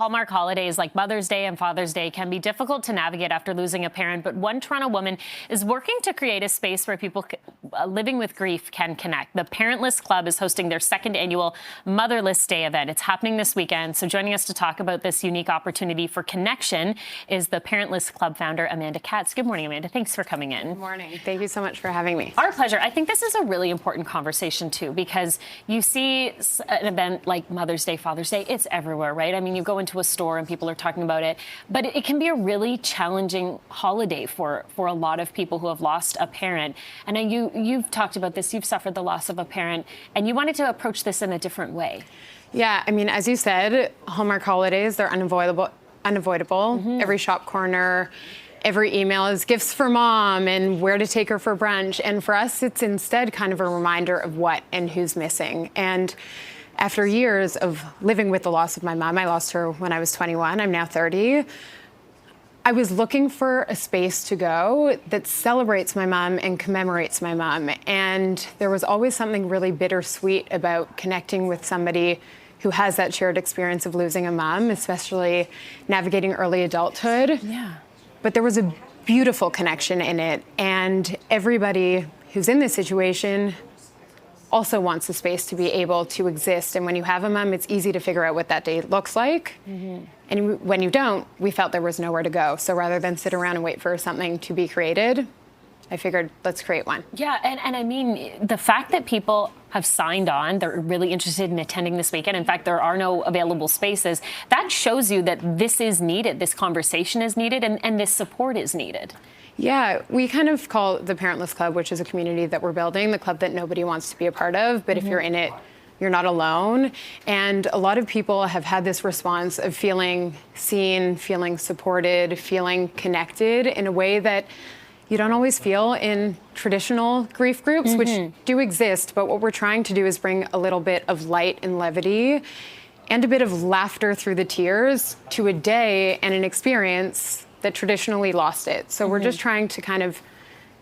Hallmark holidays like Mother's Day and Father's Day can be difficult to navigate after losing a parent, but one Toronto woman is working to create a space where people living with grief can connect. The Parentless Club is hosting their second annual Motherless Day event. It's happening this weekend. So joining us to talk about this unique opportunity for connection is the Parentless Club founder, Amanda Katz. Good morning, Amanda. Thanks for coming in. Good morning. Thank you so much for having me. Our pleasure. I think this is a really important conversation, too, because you see an event like Mother's Day, Father's Day, it's everywhere, right? I mean, you go into a store and people are talking about it, but it can be a really challenging holiday for a lot of people who have lost a parent. And you've talked about this, you've suffered the loss of a parent, and you wanted to approach this in a different way. Yeah, I mean, as you said, Hallmark holidays, they're unavoidable. Mm-hmm. Every shop corner, every email is gifts for mom and where to take her for brunch. And for us, it's instead kind of a reminder of what and who's missing. And after years of living with the loss of my mom, I lost her when I was 21, I'm now 30. I was looking for a space to go that celebrates my mom and commemorates my mom. And there was always something really bittersweet about connecting with somebody who has that shared experience of losing a mom, especially navigating early adulthood. Yeah. But there was a beautiful connection in it. And everybody who's in this situation also wants a space to be able to exist. And when you have a mom, it's easy to figure out what that day looks like. Mm-hmm. And when you don't, we felt there was nowhere to go. So rather than sit around and wait for something to be created, I figured, let's create one. Yeah, and I mean, the fact that people have signed on, they're really interested in attending this weekend. In fact, there are no available spaces. That shows you that this is needed, this conversation is needed, and this support is needed. Yeah, we kind of call the Parentless Club, which is a community that we're building, the club that nobody wants to be a part of, but if you're in it, you're not alone. And a lot of people have had this response of feeling seen, feeling supported, feeling connected in a way that you don't always feel in traditional grief groups, which do exist, but what we're trying to do is bring a little bit of light and levity and a bit of laughter through the tears to a day and an experience that traditionally lost it. So we're just trying to kind of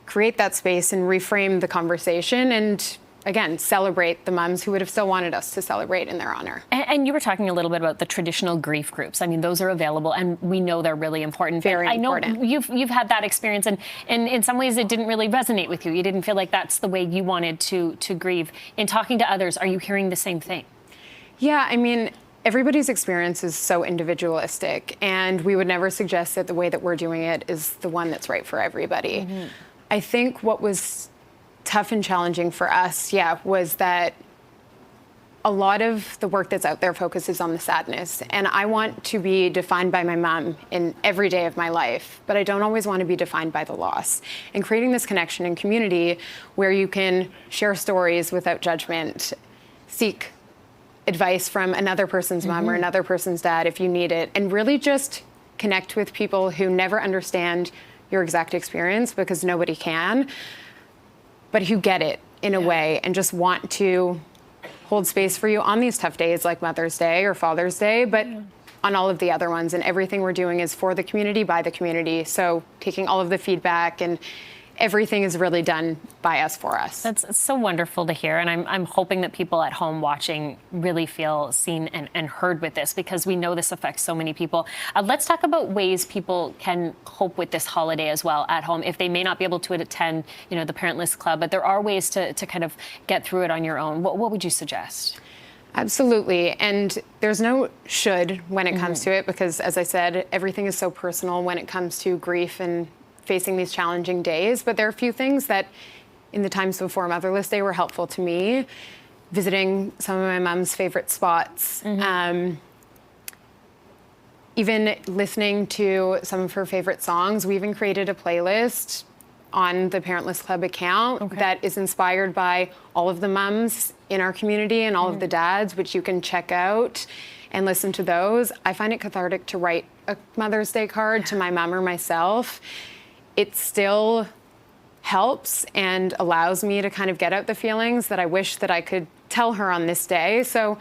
create that space and reframe the conversation and, again, celebrate the moms who would have still wanted us to celebrate in their honor. And you were talking a little bit about the traditional grief groups. I mean, those are available, and we know they're really important. Very important. I know you've had that experience, and in some ways it didn't really resonate with you. You didn't feel like that's the way you wanted to grieve. In talking to others, are you hearing the same thing? Yeah, I mean, everybody's experience is so individualistic, and we would never suggest that the way that we're doing it is the one that's right for everybody. I think what was tough and challenging for us, was that a lot of the work that's out there focuses on the sadness. And I want to be defined by my mom in every day of my life, but I don't always want to be defined by the loss. And creating this connection and community where you can share stories without judgment, seek advice from another person's mom or another person's dad if you need it, and really just connect with people who never understand your exact experience, because nobody can, but who get it in a way and just want to hold space for you on these tough days like Mother's Day or Father's Day, but on all of the other ones. And everything we're doing is for the community, by the community. So taking all of the feedback, and everything is really done by us, for us. That's so wonderful to hear. And I'm hoping that people at home watching really feel seen and heard with this, because we know this affects so many people. Let's talk about ways people can cope with this holiday as well at home, if they may not be able to attend, the Parentless Club, but there are ways to kind of get through it on your own. What would you suggest? Absolutely. And there's no should when it comes to it, because as I said, everything is so personal when it comes to grief and facing these challenging days. But there are a few things that in the times before Motherless Day were helpful to me. Visiting some of my mom's favorite spots, even listening to some of her favorite songs. We even created a playlist on the Parentless Club account that is inspired by all of the moms in our community and all of the dads, which you can check out and listen to those. I find it cathartic to write a Mother's Day card to my mom or myself. It still helps and allows me to kind of get out the feelings that I wish that I could tell her on this day. So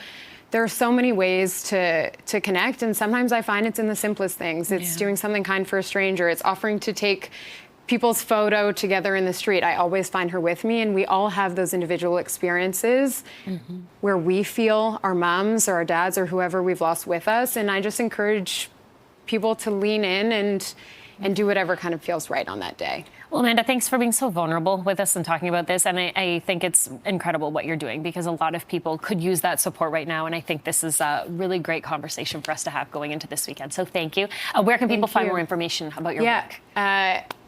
there are so many ways to connect, and sometimes I find it's in the simplest things. It's doing something kind for a stranger. It's offering to take people's photo together in the street, I always find her with me, and we all have those individual experiences where we feel our moms or our dads or whoever we've lost with us, and I just encourage people to lean in and do whatever kind of feels right on that day. Well, Amanda, thanks for being so vulnerable with us and talking about this. And I think it's incredible what you're doing, because a lot of people could use that support right now. And I think this is a really great conversation for us to have going into this weekend. So thank you. Where can people find more information about your work?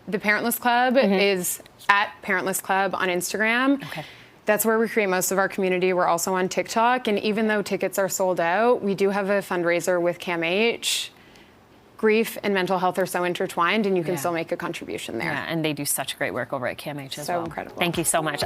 The Parentless Club is at Parentless Club on Instagram. Okay. That's where we create most of our community. We're also on TikTok. And even though tickets are sold out, we do have a fundraiser with CAMH. Grief and mental health are so intertwined, and you can still make a contribution there. Yeah, and they do such great work over at CAMH as well. So incredible. Thank you so much.